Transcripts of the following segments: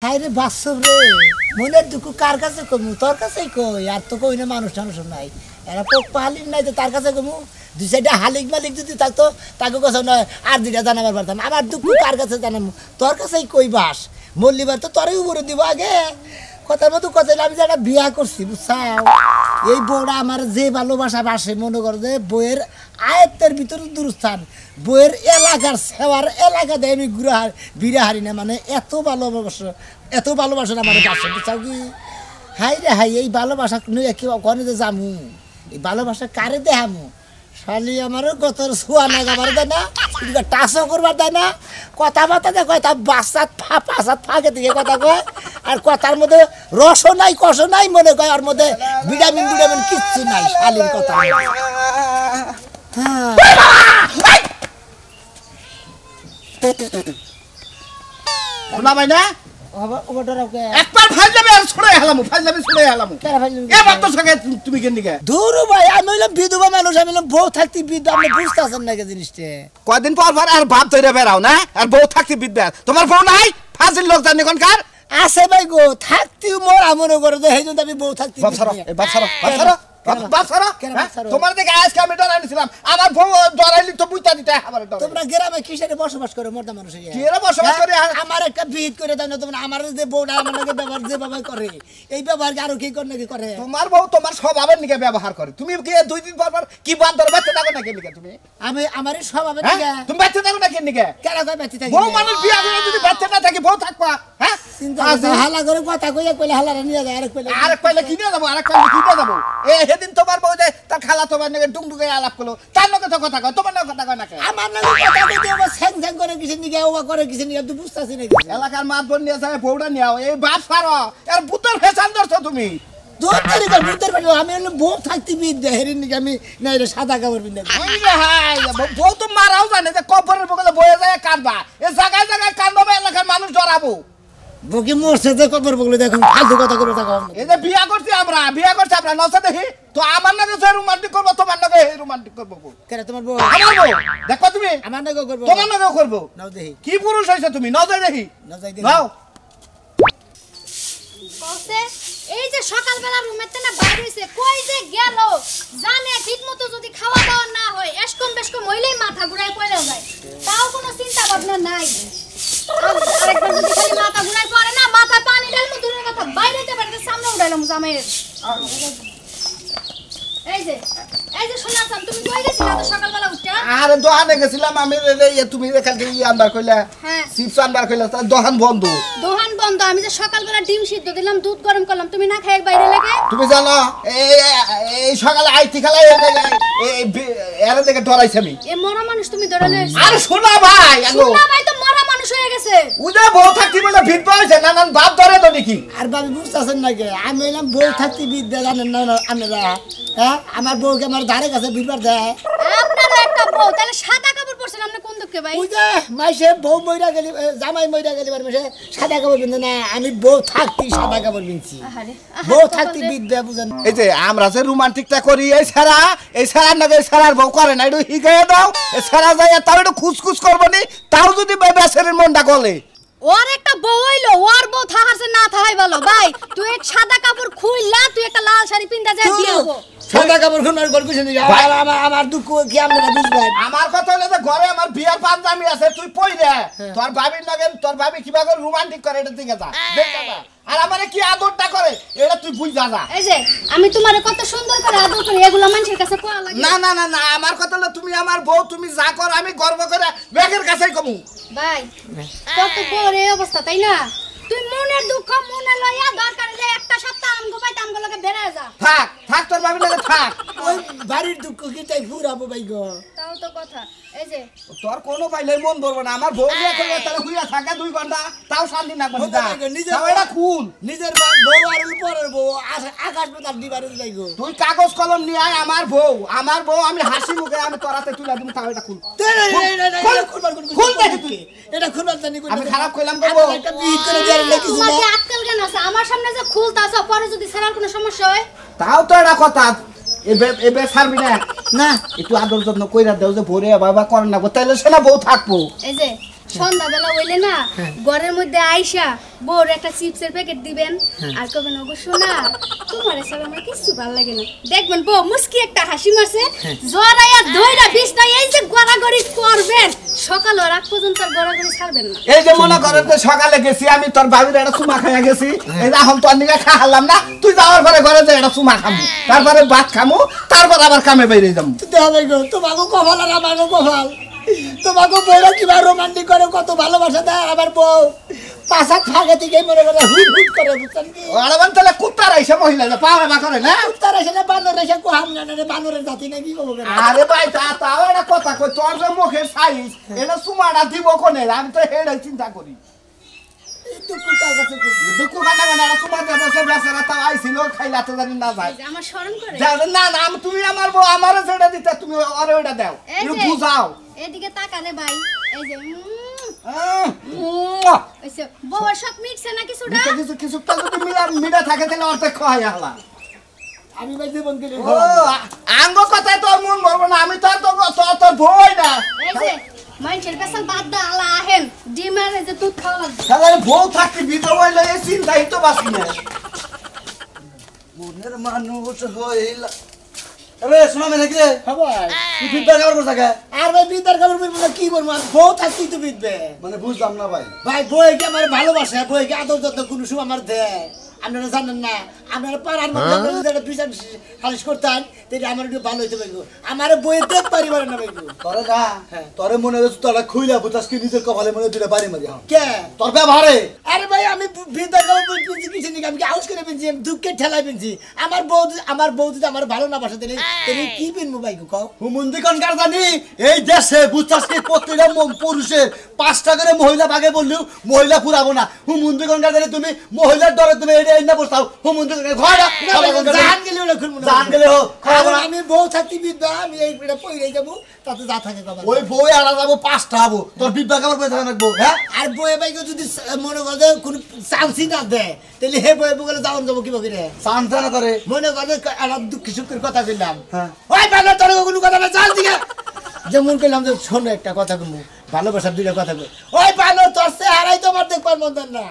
হাইরে বাস্তব রে মনের দুঃখ কার কাছে কমু তোর কাছেই কই আর তো কই না মানুষ নাই এরা পোক পালিম নাই তো তার কাছে কমু দুই সাইডে হালিক মালিক যদি থাকতো তাকে কাছে নয় আর দুইটা জানাবার পারতাম আমার দুঃখ কার কাছে জানাবো তোর কাছেই কই বাস মল্লিবার তো তোরই উপরে দিব আগে কথার মতো কথা আমি যে একটা বিয়া করছি বুঝছাও এই বউটা আমার যে ভালোবাসা বাসে মনে করো যে বইয়ের আয়ত্তের ভিতরে দূরস্থান বইয়ের এলাকার সেবার এলাকা দেয় আমি বিড়া হারি না মানে এত ভালোবাসা আমার বাসে বুঝছাও কি হাই রে হাই এই ভালোবাসা নিয়ে কেউ ওখানে যে যামু এই ভালোবাসা কারে দেখামু শালি আমারও গত ছোয়া না যাবার দেয় না টাচও করবার দেয় না কথাবার্তা দেয় কয় তা বাচ্চাত ফাঁকে দিকে কথা কয় আর কথার মধ্যে রসও নাই কষও নাই মনে কয় ওর মধ্যে ভিটামিন কিচ্ছু নাই শালির কথা শোনা ভাই না একবার ফাইজলামি আর ছড়াই হালামু ফাইজলামি ছড়াই হালামু এবার তো সঙ্গে তুমি কেন দিকে দূর ভাই আমি হইলাম বিধবা মানুষ আমি হইলাম বউ থাকতে বিধবা আপনি বুঝতেছেন না জিনিসটা কয়দিন পর আর ভাব ধরে বেড়াও না আর বউ থাকতে বিধবা তোমার বউ নাই ফাজিল লোক জানি কোনকার আছে ভাই গো থাকতেও মরা মনে করো যে সেইজন্য আমি বউ থাকতে তোমার দেখে আজকে আমি ডরাই নিছিলাম আমার বউ ডরাইলি তো বুঝতা দিতে আমার ডর তোমরা গ্রামে কিসেরে বসবাস করো মর্দা মানুষ কিরে বসবাস করে আমার একটা বিহিত করে দাও না তোমরা আমার যে বউটা আমার নাকি ব্যবহার যে বাবা করে এই ব্যবহার আরো কি করে নাকি করে তোমার বউ তোমার স্বভাবের নিকে ব্যবহার করে তুমি কি দুই দিন পর কি বান্দর বাচ্চা থাকো নাকি নিকে তুমি আমি আমারই স্বভাবের নিকে তুমি বাচ্চা থাকো নাকি নিকে কেন কই বাচ্চা থাকি বউ মানুষ বিয়া করে যদি বাচ্চা না থাকে বউ থাকবা হ্যাঁ হালা করে কথা কইয়া কইলে হালারে নিয়ে যায় আরেক কইলে কি নিয়ে যাবো আরেক কইলে কি নিয়ে যাবো সেদিন তোমার বউ যে তার খালা তোমার নাকি ডুংডুগে আলাপ করলো তার নাকি তো কথা কয় তোমার নাকি কথা কয় নাকি আমার নাকি কথা কইতে ও স্যাং করে কিছু নিকে ও করে কিছু নিকে তুই বুঝতাছিস নাকি এলাকার মাত বোন নিয়ে যায় বউটা নিয়ে এই বাপ সারো এর ভূতের ফেসান ধরছো তুমি দূর থেকে ভূতের ফেসান আমি হলো বউ থাকতে বিদ্যা হেরিন নিকে আমি না রে সাদা কাপড় পিন্দা হাই বউ তো মারাও জানে যে কবরের বগলে বয়ে যায় কাঁদবা এই জায়গায় জায়গায় কাঁদবা এলাকার মানুষ ডরাবো বকি মরছে যে কবর বগলে দেখুন ফালতু কথা করে থাকো এই যে বিয়া করছি আমরা নসে দেখি তো আমার নাকি যে রোমান্টিক করবো তোমার নাকি রোমান্টিক করবো কেন তোমার বউ আমার বউ দেখো তুমি আমার নাকি করবো তোমার নাকি করবো নাও দেখি কি পুরুষ হইছো তুমি নজর দেখি নজর দেখি নাও কসে এই যে সকালবেলা রুমেতে না বাইরে হইছে কই যে গেল জানে ঠিকমতো যদি খাওয়া দাওয়া না হয় এসকম বেশকম হইলেই মাথা ঘুরায় পড়ে যায় তাও কোনো চিন্তা ভাবনা নাই আরেকবার যদি খালি মাথা ঘুরায় পড়ে না মাথা পানি ঢালমু দূরের কথা বাইরেতে বাইরে সামনে উঠাইলাম জামাইয়ের এই যে শোনাছাম তুমি কই গেছিলা তো সকালবেলা উঠা আরে দোকানে গেছিলাম আমি তুমি এখানে ই আনবার কইলা হ্যাঁ চিপস আনবার কইলা তার দোকান বন্ধ আমি যে সকালবেলা ডিম সিদ্ধ দিলাম দুধ গরম করলাম তুমি না খাই বাইরে লাগে তুমি জানো এই সকালে আইতি খেলা এর থেকে ডরাইছি আমি এ মরা মানুষ তুমি ধরে আরে শোনা ভাই তো মরা মানুষ হয়ে গেছে উদে বউ থাকতি বলে ভিড় পাইছে নানান বাপ ধরে তো নাকি আর বাবু বুঝতেছেন নাকি আমি হইলাম বউ থাকতে বিদ্যা জানেন না আপনারা হ্যাঁ আমার বউকে আমার ধারে কাছে বিরবার দেয় আপনার একটা বউ তাহলে সাদা কাপড় পরছেন আপনি কোন দুঃখে ভাই ওই যে মাইসে বউ মইরা গেলি জামাই মইরা গেলি মাইসে সাদা কাপড় পিনতে না আমি বউ থাকতে সাদা কাপড় পিনছি বউ থাকতে বিদ্যা বুঝেন এই যে আমরা যে রোমান্টিকটা করি এই সারা নাকি এই সারার বউ করে না একটু হিগাইয়া দাও এই সারা যায় তাও একটু খুসখুস করবনি তাও যদি বেচারের মনটা গলে ওর একটা বউ হইলো ওর বউ থাকাছে না থাকাই ভালো ভাই তুই এক সাদা কাপড় খুইলা তুই একটা লাল শাড়ি পিনতে যা দিয়াবো সাদা কাপড় খুনার গল্প শুনি আমার দুঃখ কি আপনারা বুঝবেন আমার কথা হলো যে ঘরে আমার বিয়ার পাঞ্জাবি আছে তুই পই রে তোর ভাবির লাগে তোর ভাবি কিভাবে রোমান্টিক করে এটা দিকে যা দেখা যা আর আমারে কি আদরটা করে এটা তুই বুঝা যা এই যে আমি তোমারে কত সুন্দর করে আদর করি এগুলো মানুষের কাছে কোয়া লাগে না না না না আমার কথা হলো তুমি আমার বউ তুমি যা কর আমি গর্ব করে বেগের কাছেই কমু ভাই কত বড় এই অবস্থা তাই না তুই মনের দুঃখ মনে লইয়া দরকার হলে একটা সপ্তাহ আমগো পাইতে আমগো লগে বেড়ে যা থাক তোর ভাবি লাগে থাক ওই বাড়ির দুঃখ কি তাই ফুরাবো ভাই গো তাও তো কথা এই যে তোর কোনো পাইলে মন ধরবে না আমার বউ নিয়ে কইলে তাহলে হুইয়া থাকে 2 ঘন্টা তাও শান্তি না বলি দা তাও এটা খুন নিজের বউ আর পরের বউ আকাশ পাতাল দিবারে যাই গো তুই কাগজ কলম নিয়ে আয় আমার বউ আমি হাসি মুখে আমি তোর হাতে তুলে দিমু তাও এটা খুন খুল দেখি তুই এটা খুলবার জানি আমি খারাপ কইলাম গো একটা বিহিত করে দেয়ার লাগি তোমাকে আটকাল কেন আছে আমার সামনে যে খুলতাছো পরে যদি ছাড়ার কোনো সমস্যা হয় তাও তো এটা কথা এবে ছাড়বি না না একটু আদর যত্ন কইরা দেও যে ভোরে বাবা করেন না তাইলে সেনা বউ থাকবো এই যে সন্ধ্যাবেলা হইলে না ঘরের মধ্যে আইসা বড় একটা চিপসের প্যাকেট দিবেন আর কবেন ওগো শোনা তোমার এসব আমার কিছু ভালো লাগে না দেখবেন বউ মুস্কি একটা হাসি মারছে জড়াইয়া ধইরা বিছনায় এই যে গড়াগড়ি করবেন সকাল রাত পর্যন্ত আর গড়াগড়ি ছাড়বেন না এই যে মনে করে যে সকালে গেছি আমি তোর বাবির একটা চুমা খাইয়া গেছি এই এখন তোর নিকে খাওয়ালাম না তুই যাওয়ার পরে ঘরে যে একটা চুমা খামু তারপরে ভাত খামু তারপর আবার কামে বেরিয়ে যাবো হবে গো তোমাকে কপাল আর আমাকে কপাল তোমাকে বউরা কিবা রোমান্টিক করে কত ভালোবাসা দেয় আমার বউ পাশাত ফাঁকে থেকে মনে করে হুট হুট করে বুঝছেন কি আরে তাহলে কুত্তার আইসা মহিলা যে পাওয়া বা করে না উত্তর এসে না বানর এসে কোহাম না রে বানরের জাতি নাকি কব কেন আরে ভাই তাও একটা কথা কই তোর যে মুখের সাইজ এটা চুমাটা দিব কোনে আমি তো হেডাই চিন্তা করি দুঃখ কার কাছে দুঃখ কাটা না এটা চুমা দেবে সে বেচারা তাও আইছিল খাইলাতে জানি না যায় আমার শরম করে না না তুমি আমার বউ আমারও যেটা দিতে তুমি আরে ওটা দাও এই একটু যে, বুঝাও এদিকে তাকা রে ভাই এই যে মুয়া। ওইসে বউর সব মিটছে না কিছুটা কিছু কিছু কিছুটা যদি মিলা থাকে তাহলে অর্ধেক খাওয়াই আলা আমি ভাই জীবন গেলে ও আঙ্গ কথায় তোর মন ভরবো না আমি তোর বই না এই যে মানুষের পেছন বাদ দা আলা আহেন ডিমের এই যে দুধ খাওয়া লাগবে তাহলে বউ থাকতে ভিতর হইলে এই চিন্তাই তো বাসি না মনের মানুষ হইলা আরে শোনা মেনে কি রে ভাই তুই বিদ্যার খবর করছ কে আর ভাই বিদার খবর বলবো না কি করবো আর বউ থাকতি তো বিদবে মানে বুঝলাম না ভাই ভাই বইকে আমার ভালোবাসে বইকে আদর যত্ন কোনো সময় আমার দেয় আপনারা জানেন না আপনারা পাড়ার মধ্যে একটা বিচার খালিশ করতেন তাহলে আমার একটু ভালো হইতে পারবো আমার বই দেখ পারি পারে না ভাইগো তোরে না তোরে মনে হচ্ছে তোরা খুইলা বুঝাস কি নিজের কপালে মনে দিলে বাড়ি মারি হ্যাঁ কে তোর ব্যবহারে আরে ভাই আমি বিদার খবর পিনছি কিছু নাকি আমি আউস করে পিনছি দুঃখের ঠেলায় পিনছি আমার বউ যদি আমার ভালো না বাসা তাহলে কি পিনবো ভাইগো কও হুমুন্দি কোনকার জানি এই দেশে বুঝছাস কি প্রত্যেকটা পুরুষের 5টা করে মহিলা ভাগে বললেও মহিলা পুরাবো না হুমুন্দি কোনকার জানি তুমি মহিলার ডরে তুমি এই না বসতাও হুমুন্দি ঘরে জান গেলে ওরা খুলবো না জান গেলে হোক আমি বউ থাকতে বিদ্যা আমি এই পইরে যাবো তাতে যা থাকে কবা ওই বই আলা যাবো 5টা হবো তোর বিদ্যা খবর পেয়ে থাকবো হ্যাঁ আর বয়ে ভাইকে যদি মনে করে কোনো চান্সই না দেয় তাহলে হে বয়ে বলে যাওয়ান যাবো কি বকি রে চান্স না করে মনে করে একটা দুঃখ সুখের কথা বললাম হ্যাঁ। ওই বাবা তোর কোনো কথা না চাল দিকে যেমন করলাম যে শোনো একটা কথা কমু ভালোবাসার দুইটা কথা কই ওই বানো তোর সে হারাই তোমার দেখবার মতন না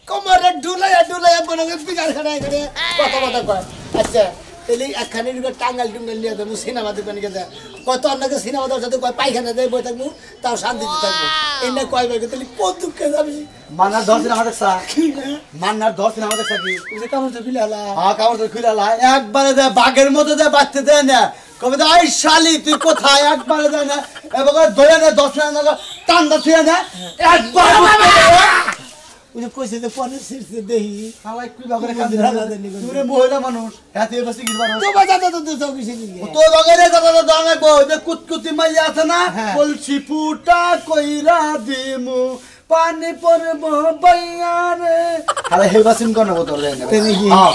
কোমরে ডুলাইয়া মনে করে পিকার খানায় করে কথা কয় আচ্ছা তাহলে একখানে টাঙ্গাল টুঙ্গাল নিয়ে দেবো সিনেমা দেখবেন গেছে কত আপনাকে সিনেমা দেওয়ার সাথে কয় পায়খানা দেয় বই থাকবো তাও শান্তিতে থাকবো এনে কয় ভাই তাহলে কত দুঃখে যাবি মান্নার 10 দিন আমাদের সা মান্নার 10 দিন আমাদের সা কি যে কামড় তো ফিলে হলা হ্যাঁ কামড় তো খুলে লাই একবারে দে বাঘের মতো দে বাচ্চা দেয় না কবে আই শালি তুই কোথায় একবারে দেয় না এবার ধরে নে 10 দিন টান্ডা ছুঁয়ে না একবার ওই যে কইছে যে পরে শীর্ষে দেহি হালাই কি বাগরে কান্দি তুই মহিলা মানুষ হ্যাঁ তুই বসে গিরবার তো বাজা তো তো কিছু নেই তো বগরে দাদা দাদা গো যে কুতকুতি মাইয়া আছে না বলছি ফুটা কইরা দিমু পানি পরব বাইয়ারে আরে হে বাসিন কোন বদল রে তুমি কি? হ্যাঁ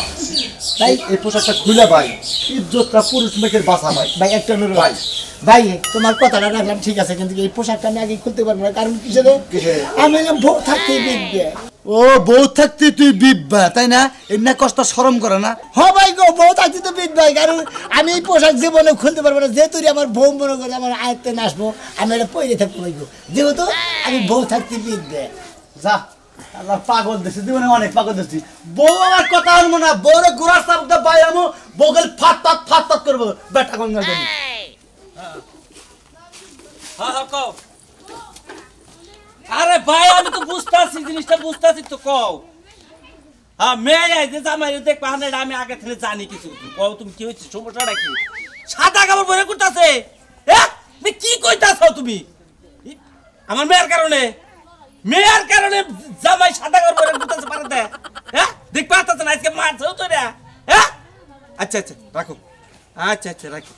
তাই এই পোশাকটা খুলে ভাই ইজ্জতটা পুরুষ মেয়ের বাসা ভাই ভাই একটা অনুরোধ ভাই তোমার কথাটা রাখলাম ঠিক আছে কিন্তু এই পোশাকটা আমি আগে খুলতে পারবো না কারণ কিসের আমি বউ থাকতে বিদ্যে ও বউ থাকতে তুই বিব্বা তাই না এমনি কষ্ট শরম করে না হ ভাই গো বউ থাকতে তো বিদ ভাই কারণ আমি এই পোশাক জীবনে খুলতে পারবো না যেহেতু আমার বউ মনে করে আমার আয়ত্তে নাসবো আমি এটা পরে থাকবো ভাই গো যেহেতু আমি বউ থাকতে বিদ্যে যা আল্লাহ পাগল দিছি জীবনে অনেক পাগল দিছি বউ আমার কথা আনবো না বউরে গুড়ার সাপটা বাই আমু বগল ফাত করবো বেটা গঙ্গা জানি হ্যাঁ কও আরে ভাই আমি তো বুঝতাছি জিনিসটা বুঝতাছি তো কও হ্যাঁ মেয়ে আইছে জামাই দেখবা না আমি আগে থেকে জানি কিছু কও তুমি কি হইছে সমস্যাটা কি সাদা কাপড় পরে করতেছে হ্যাঁ কি কইতাছো তুমি আমার মেয়ের কারণে জামাই সাদা কাপড় পরে করতেছে পারতে হ্যাঁ দেখ পাতাছ না আজকে মারছো তো রে হ্যাঁ আচ্ছা রাখো আচ্ছা রাখো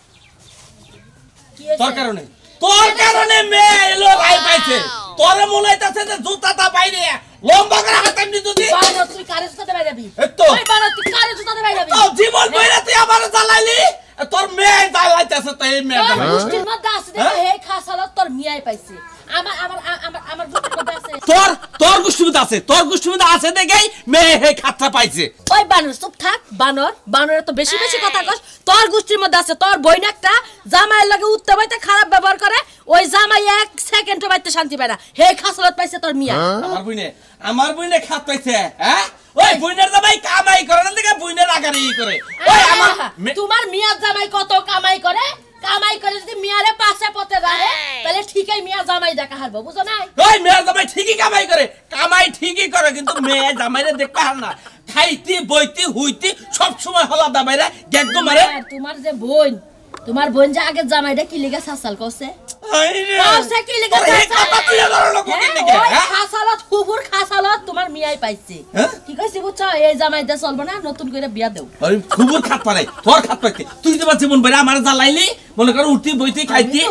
তোর কারণে মেয়ে এলো ভাই পাইছে তোর মনে হইতাছে যে জুতাটা বাইরে লম্বা করে হাতাম নি যদি বানো তুই কারে জুতাতে বাইরে যাবি এতো ওই বানো তুই কারে জুতাতে বাইরে যাবি তো জীবন বাইরে তুই আবার জ্বালাইলি তোর মেয়ে জ্বালাইতাছে তো এই মেয়ে তোর মুষ্টির মধ্যে আছে দেখো হে খাসালত তোর মিয়াই পাইছে আমার আমার আমার আমার গোষ্ঠীর মধ্যে আছে তোর গোষ্ঠীর মধ্যে আছে দেখেই মেয়ে হে খাতরা পাইছে। ওই বানর চুপ থাক বানর তো বেশি বেশি কথা কস তোর গোষ্ঠীর মধ্যে আছে তোর বইন একটা জামাইয়ের লগে উঠতে বাইতে খারাপ ব্যবহার করে ওই জামাই 1 সেকেন্ডও বাইতে শান্তি পায় না হে খাসলত পাইছে তোর মিয়া আমার বইনে খাত পাইছে হ্যাঁ ওই বইনের জামাই কামাই করে না দেখে বইনের আগারে ই করে ওই আমার তোমার মিয়া জামাই কত কামাই করে যদি মিয়ারে পাশে পথে রাখে তাহলে ঠিকই মিয়া জামাই দেখা হারবো বুঝো না ওই মেয়ে জামাই ঠিকই কামাই করে কিন্তু মেয়ে জামাইরে দেখতে হার না খাইতি বইতি হুইতি সব সময় হলা দামাইরা গেগো মারে। তোমার বোন যে আগে জামাইটা কি লিগা সাসাল করছে তোমার মিয়াই পাইছে কি কইছি বুঝছো এই জামাইটা চলবো না নতুন করে বিয়া দেও খুবুর খাত পালাই তোর খাত পাইতে তুই যে জীবন বেড়ে আমার জ্বালাইলি মনে করো উঠতি বইতি খাইতি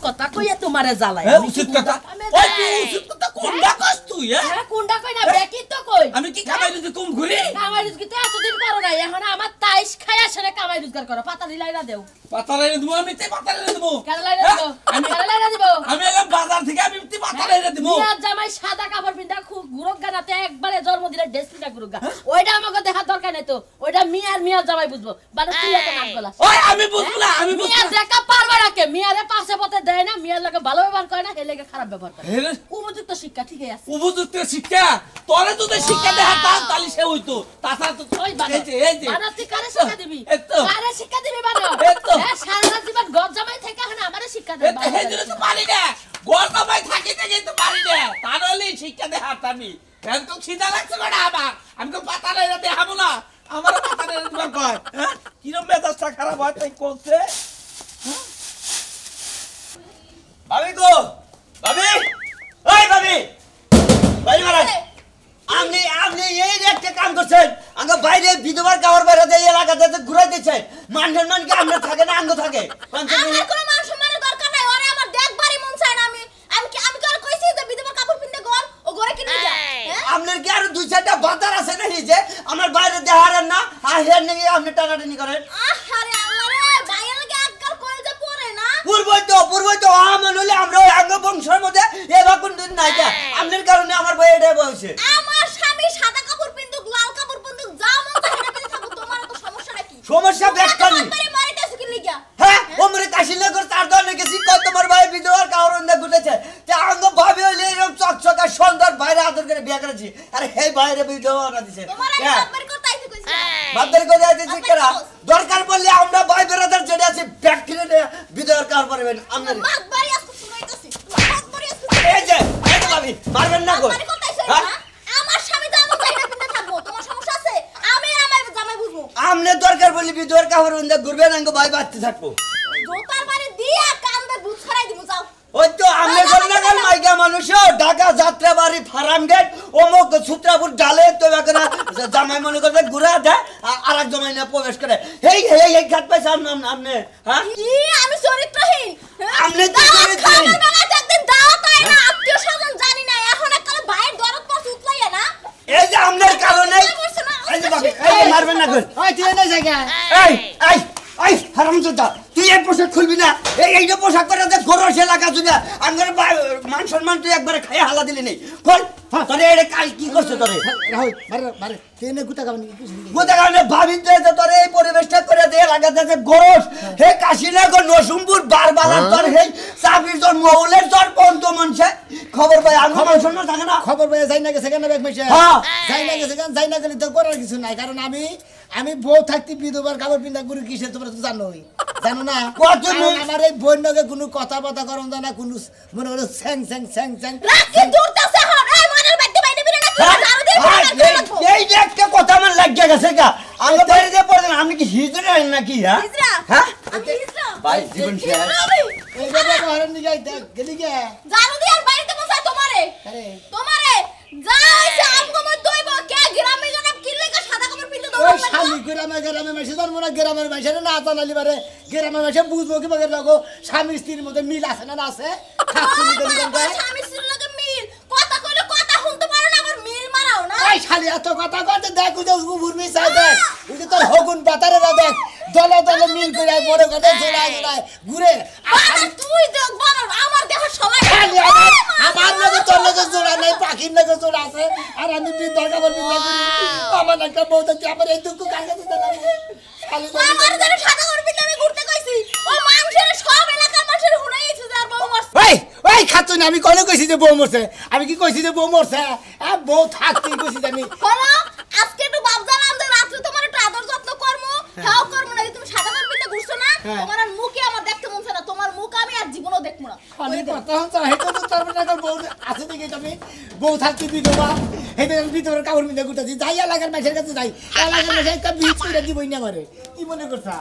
কথা কইয়া তোমারে জ্বালাই উচিত কথা ওই তুই উচিত কথা কোনটা কস তুই কোনটা কই না বেকি তো কই আমি কি কামাই যদি কম ঘুরি কামাই রোজগার তো এতদিন করো না এখন আমার তাইশ খাই আসে না কামাই রোজগার করো পাতা দিলাইরা দেও পাতা লাইনে দেবো আমি তে পাতা লাইনে দেবো কেন লাইরা দেবো আমি কেন লাইরা দেবো আমি এলাম বাজার থেকে আমি তে পাতা লাইনে দেবো মিয়া জামাই সাদা কাপড় পিন্দা খুব গুরুগা নাতে একবারে জন্মদিনের ড্রেস পিন্দা গুরুগা ওইটা আমাকে দেখার দরকার নাই তো ওইটা মিয়া জামাই বুঝবো মানে তুই এত নাম গলা ওই আমি বুঝবো না আমি বুঝবো মিয়া দেখা পারবে না কে মিয়ারে পাশে পথে দেয় না মিয়ার লাগে ভালো ব্যবহার করে না হে লাগে খারাপ ব্যবহার করে উপযুক্ত শিক্ষা ঠিকই আছে উপযুক্ত শিক্ষা তোরে যদি শিক্ষা দেয়া তাহলে সে হইতো তাছাড়া তো ওই বানর এই যে বানর তুই কারে শিক্ষা দিবি কারে শিক্ষা দিবি বানর সারা জীবন গদ জামাই থেকে এখন আমারে শিক্ষা দে এই জন্য তো পারি না গদ জামাই থাকি থেকে তো পারি না তাহলে শিক্ষা দেয়া আমি কেন তো খিদা লাগছে না আমার আমি তো পাতা লাইনে দেখাবো না আমার পাতা লাইনে দিবার কয় কিরম মেজাজটা খারাপ হয় তাই করছে ভাবি গো ভাবি ওই ভাবি ভাই মারা আপনি এই একটা কাম করছেন আঙ্গ বাইরে বিধবার কাওয়ার বাইরে দিয়ে এলাকাতে ঘুরাই দিচ্ছেন মান সম্মান কি আমরা থাকে না আঙ্গ থাকে আমার কোনো মান সম্মানের দরকার নাই ওরে আমার দেখবারই মন চায় না আমি কি আর কইছি যে বিধবার কাপড় পিনতে ঘর ও ঘরে কি নিয়ে যায় আপনার কি আর দুই চারটা বাতার আছে না যে আমার বাইরে দেহারেন না আর হের নেই আপনি টানাটানি করেন আরে আল্লাহ রে বাইরে লাগে আজকাল কল যে পড়ে না পূর্বই তো আমল হলে আমরা ওই আঙ্গ বংশের মধ্যে এবার কোন দিন নাই কা আপনার কারণে আমার বই এটা বলছে আমার স্বামী সাদা কাপড় পিন্দুক লাল কাপড় পিন্দুক যা মন চায় সেটা পিন্দে থাকো তোমার তো সমস্যা নাকি সমস্যা ব্যাখ্যা নেই বাড়ি মারিতেছ কি লিগা হ্যাঁ ওমরে কাশিলে করে তার দল গেছি কত তোমার ভাই বিধবার কাউরন্দা গুটেছে তে আঙ্গ ভাবি হইলে এরকম চকচকা সুন্দর বাইরে আদর করে বিয়ে করেছি আরে হে বাইরে বিধবা না দিছে তোমার আগে বাপের কথা আইতে কইছি বাপের কথা আইতে কেরা দরকার পড়লে আমরা ভাই বেরাদার যেটা আছে ব্যাকটেরিয়া বিধবার কার পারবেন আমরা মাত বাড়ি আজকে শুনাইতেছি মাত বাড়ি আজকে এই যে ভাবি মারবেন না গো বাড়ি কথা আইছে না আমার স্বামী তো আমার বাইরে পিন্দে থাকবো তোমার সমস্যা আছে আমি আমার জামাই বুঝবো আমনে দরকার পড়লে বিধবার কাউরন্দা ঘুরবেন আঙ্গ ভাই বাড়তে থাকবো জোতার বাড়ি দিয়া কান্দে বুঝ ছড়াই দিমু যাও ওই তো আমনে গন্ডাগল মাইকা মানুষ ঢাকা যাত্রা বাড়ি ফার্ম গেট অমুক সূত্রাপুর ডালে তো এখন জামাই মনে করবে ঘুরা দেয় আর এক জামাই না প্রবেশ করে এই ঘাট পাইছে আমনে হ্যাঁ কি আমি চরিত্রহীন আমনে তো চরিত্রহীন একদিন দাওয়াত আই না আত্মীয় স্বজন জানি না এখন এককালে ভাইয়ের দরদ পড়ছে উতলাইয়া না এই যে আমনের কারণে এই যে বাবা এই মারবেন না কই ওই তুই না জায়গা এই হারামজাদা তুই এই পোশাক খুলবি না এইটা পোশাক করে যে গরস এলাকা জুড়ে আঙ্গের মান সম্মান তুই একবারে খাই হালা দিলি নেই খোল তোরে এটা কাল কি করছে তোরে রাহুল মারে তেনে গুতা গাবনি গোটা কারণে ভাবি তোরে এই পরিবেশটা করে দিয়ে লাগাতে যে গরস হে কাশিনগর নসুমপুর বারবালার তোর হে চাবির তোর মৌলের তোর পন্ত মনছে খবর পাই আমি মান সম্মান থাকে না খবর পেয়ে যাই না গেছে কেন ব্যাগ মাইছে হ্যাঁ যাই না গেলে তো করার কিছু নাই কারণ আমি বউ থাকতে বিধবার কাপড় পিন্ধা গুরু কিসে তোমরা তো জানো না আমার এই বোন নগে কোনো কথা বাতা করন জানা কোনো মনে হলো স্যাং রাখি দূরতাছে হন এই মনের বাইতে বাইতে বিরে নাকি জানো এই যে একটা কথা আমার লাগিয়া গেছে গা আমি বাইরে দিয়ে পড়ে আপনি কি হিজড়া নাকি হ্যাঁ হিজড়া ভাই জীবন শেষ এই বাবা হরন নিয়ে গেলি গে জানো দি আর বাইতে বসা তোমারে যাইছে আমগো মত দইব কে গ্রামে জনাব কিল্লেকা সাদা কাপড় পিন্দে দৌড় ওই শালি গ্রামে মাসে ধর্ম না গ্রামের মাসে না জানালি বারে গ্রামের মাসে বুঝবো কি বাগে লাগো স্বামী স্ত্রীর মধ্যে মিল আছে না আছে স্বামী স্ত্রীর লগে মিল কথা কইলে কথা শুনতে পারো না আবার মিল মারাও না ওই শালি এত কথা কইতে দেখ উজে ঘুরবি চাই দেখ উজে তোর হগুন পাতারে দেখ দলে দলে মিল করে বড় কথা জোড়ায় জোড়ায় ঘুরে তুই দেখ বানর আমার দেহ সবাই খালি আমার লগে তোর লগে জোড়া নাই পাখির লগে জোড়া আছে আর আমি বিদ্যার কাপড় বিদ্যা করি আমার একটা বউ থাকতে আমার এই দুঃখ কার কাছে দিলাম খালি আমার জন্য সাদা করবি না আমি ঘুরতে কইছি ও মানুষের সব এলাকার মানুষের হুনাইছে যার বউ মরছে ওই ওই খাতুন আমি কইলে কইছি যে বউ মরছে আমি কি কইছি যে বউ মরছে বউ থাকতেই কইছি আমি বলো আজকে একটু বাপ জানাম যে রাত্রে তোমার একটু আদর যত্ন করমু খাও করমু না তুমি সাদা করবি না ঘুরছো না তোমার আর মুখে আমার দেখতে মন চায় না তোমার মুখ আমি আর জীবনও দেখবো না আমি কথা হচ্ছে হেটা তো তোর না বউ আছে দেখে আমি বউ থাকতে বিধবা হেটা আমি ভিতরে কাপড় মিলে গুটাছি যাই এলাকার মাঝের কাছে যাই এলাকার মাঝে একটা বিচ করে দিবই না মারে কি মনে করছা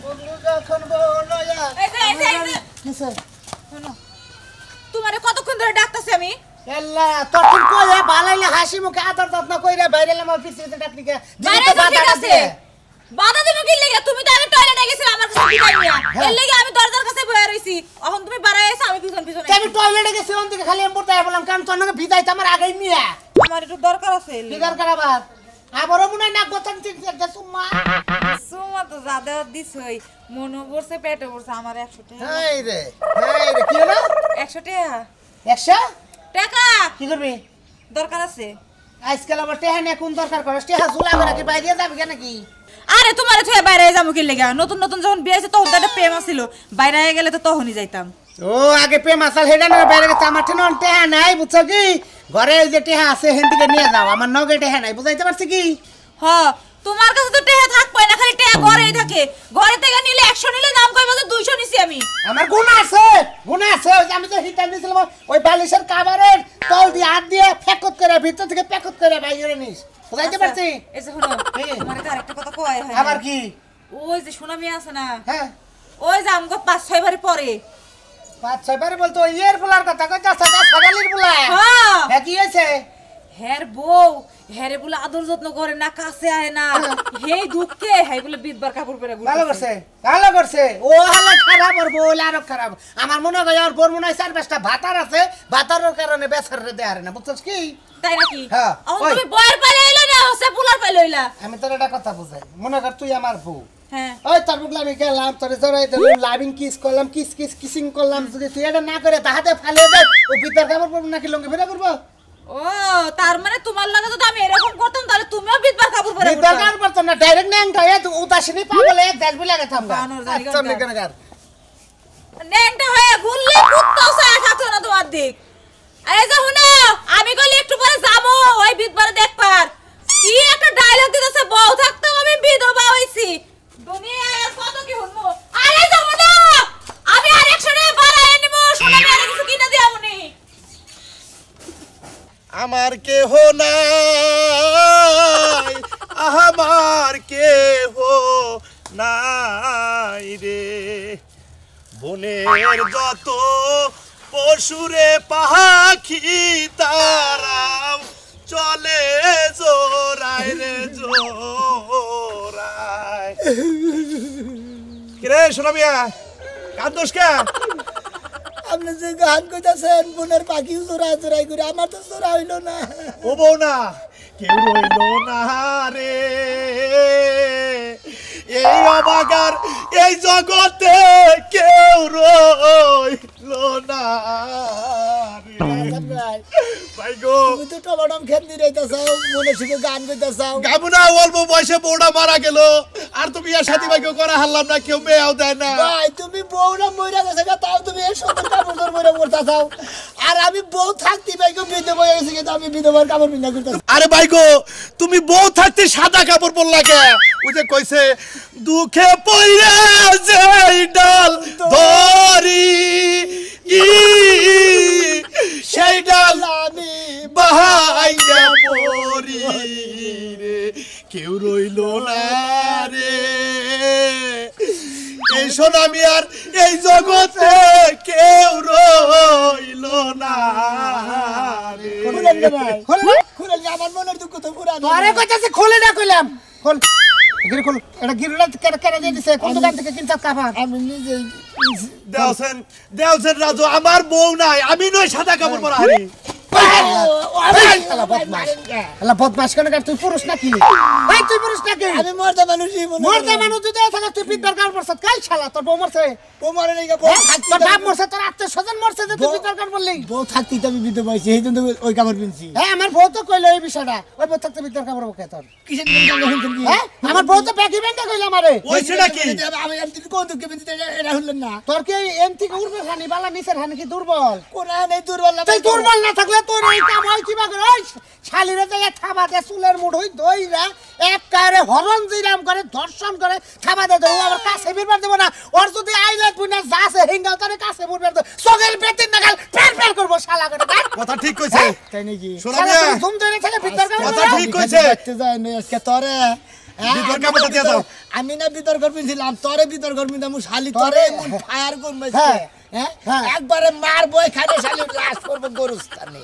বন্ধু যখন বউ লয়া এই যে শোনো তোমারে কতক্ষণ ধরে ডাকতাছি আমি এল্লা তখন কইয়া বালাইলে হাসি মুখে আদর যত্ন কইরা বাইরেলে আমার পিছনে ডাকলি কে দিতে বাধা আছে বাধা দিমু কি লাগা তুমি তো আগে টয়লেটে গেছিলে আমার কাছে বিদায় নিয়া এর লাগি আমি দরজার কাছে বসে রইছি এখন তুমি বাড়ায় এসে আমি পিছন পিছন আমি টয়লেটে গেছি ওন থেকে খালি এমবুরতে বললাম কারণ তোর নাকি বিদায়তে আমার আগেই নিয়া আমার একটু দরকার আছে কি দরকার আবার আবারও মনে না গতন তিন একটা সুম্মা সুমা তো যাদা দিছই মনো পড়ছে পেটে পড়ছে আমার 100 টাকা এই রে কি হলো 100 টাকা 100 টাকা কি করবি দরকার আছে আজকাল আবার টেহা নিয়ে কোন দরকার করস টেহা ঝুলা করে কি বাইরে যাবি কেন কি আরে তোমারে থয়ে বাইরে যাবো কি লাগা নতুন নতুন যখন বিয়ে হইছে তখন তো একটা প্রেম ছিল বাইরে গেলে তো তখনই যাইতাম ও আগে প্রেম আসাল হেডা না বাইরে গেছে আমার টেন টেহা নাই বুঝছো কি ঘরে ওই যে টেহা আছে হেন থেকে নিয়ে যাও আমার নগে টেহা নাই বুঝাইতে পারছি কি হ তোমার কাছে তো টাকা থাকবে না খালি টাকা ঘরেই থাকে ঘরে থেকে নিলে 100 নিলে দাম কইবা যে 200 নিছি আমি আমার গুণ আছে ওই যে আমি তো হিটার দিছিলাম ওই বালিশের কাভারের তল দিয়ে হাত দিয়ে ফেকত করে ভিতর থেকে পেকত করে বাইরে নিস বুঝাইতে পারছি এই যে শুনো তোমার তো আরেকটা কথা কয় হয় আবার কি ওই যে সুনামি আছে না হ্যাঁ ওই যে আমগো 5-6 বারে পরে 5-6 বারে বলতো ইয়ের পোলার কথা কইতা সাদা ছাগলের পোলা হ্যাঁ হ্যাঁ কি হয়েছে হের বউ হেরে বলে আদর যত্ন করে না কাছে আয় না হেই দুঃখে হেই বলে বিধবার কাপড় পরে ভালো করছে ও হালা খারাপ আর বউলা আরো খারাপ আমার মনে হয় আর বোর মনে হয় 4-5টা ভাতার আছে ভাতারের কারণে বেচার রে দেয়ারে না বুঝছস কি তাই নাকি হ্যাঁ তুমি বয়ের পালে আইলা না হসে পুলার পালে হইলা আমি তোর একটা কথা বুঝাই মনে কর তুই আমার বউ হ্যাঁ ওই তোর বুকলা আমি গেলাম তোর জড়াই দিলাম লাভিং কিস করলাম কিসিং করলাম যদি তুই এটা না করে তাহাতে ফালিয়ে দে ও ভিতর কাপড় পরবো নাকি লঙ্গি ফেরা করবো ও তার মানে তোমার লাগে যদি আমি এরকম করতাম তাহলে তুমিও বিধবার কাপড় পরে ভিতর কাপড় পরতাম না ডাইরেক্ট ন্যাংটা হয়ে তুই উদাসীনী পাগল এক দেশ বলে গেছাম গা বানর জানি আচ্ছা মেকানগার নেংটা হয়ে ঘুরলে কুত্তাও ছায়া থাকতো না তোমার দিক এই যে শুনো আমি কইলে একটু পরে যাবো ওই বিধবারে দেখবার কি একটা ডায়লগ দিতেছে বউ থাকতো আমি বিধবা হইছি দুনিয়ায় কত কি শুনবো আরে যাবো না আমি আরেকশো টাকা বাড়ায় নিব শোনা আমি আর কিছু কিনে দিয়ামুনি আমার কেহ নাই আমার কেহ নাই রে বনের যত পশুরে পাখি তারাও চলে জোরায় রে জোরায় কিরে সোনামিয়া কান্দোস কে আপনি যে গান কইতাছেন বোনের পাখি চোরাই করে আমার তো চোরা হইল না ও বউ না কেউ রইল না রে এই অবাগার এই জগতে কেউ রইল না রে ভাই গো তুমি তো টমাটম খেত দিয়ে রইতাছাও মনে শুধু গান কইতাছাও গাবু না অল্প বয়সে বউটা মারা গেল আর তুমি আর সাথী ভাইকে করা হারলাম না কেউ মেয়েও দেয় না ভাই তুমি বউরা মইরা গেছে গা তাও তুমি এই সুন্দর কাপড় মইরা করতাছাও আর আমি বউ থাকতে ভাইকে বিধবা হয়ে গেছি কিন্তু আমি বিধবার কাপড় বিনা করতাছি আরে ভাই গো তুমি বউ থাকতে সাদা কাপড় পরলা কে ওই যে কইছে দুঃখে পইরা যাই ডাল ধরি সেই ডাল আমি বাহাইয়া পরি রে কেউ রইল না রে এই সোনামি আর এই জগতে কেউ রইল না রে খুলেন রে ভাই খুলেন আমার মনের দুঃখ তো পুরা আরে কইতাছে খুলে না কইলাম খুল গিরে খুল এটা গিরুলা কেড়ে দিয়ে দিছে কোন দোকান থেকে কিনছাস কাপড় আমি নিজে দেওছেন রাজু আমার বউ নাই আমি নই সাদা কাপড় পরা হারি বদমাস কেন তুই পুরুষ নাকি তুই পুরুষ নাকি আমি মর্দা মানুষই মরতে মানুষ যদি থাকে তুই বিদ্যার কার পড়ছ কাই শালা তোর বউ মরছে ও মরে নাই বউ তোর বাপ মরছে তোর আত্মীয় স্বজন মরছে যে তুই বিদ্যার কার বললি বউ থাকতেই তো আমি বিধবা পাইছি এই জন্য ওই কাপড় পিনছি হ্যাঁ আমার বউ তো কইলো এই বিষয়টা ওই বউ থাকতে বিদ্যার কাপড় বকে তোর কিসের জন্য শুনছেন কি হ্যাঁ আমার বউ তো ব্যাকি ব্যান্ডে কইলো আমারে ওইছে নাকি আমি এমনি কোন দুঃখে পিনছি এটা হলেন না তোর কি এম থেকে উড়বে হানি বালা নিচের হানি কি দুর্বল কোন নেই দুর্বল না তুই দুর্বল না থাকলে তোর এই কাম হয় কিবা করে ওই শালিরে থেকে থাবা দে চুলের মুঠ হই দইরা এক কারে হরণ দিরাম করে ধর্ষণ করে থাবা দে তো আবার কাছে বিরবার দেব না ওর যদি আইলে বুনা যাছে হিঙ্গাও তারে কাছে বিরবার দে সগের বেতিন নাগাল ফের ফের করব শালা করে কথা ঠিক কইছে তাই নাকি শোনা মিয়া ঘুম ধরে থেকে ভিতর কথা ঠিক কইছে দেখতে যায় না আজকে তোরে বিতর্ক কাপড়টা দিয়ে দাও আমি না বিতর্ক করছিলাম তোরে বিতর্ক করবি না মু শালি তোরে ফায়ার করব হ্যাঁ, হ্যাঁ হ্যাঁ। একবারে মার বই খাবে শালি লাশ করব গরুস্থানে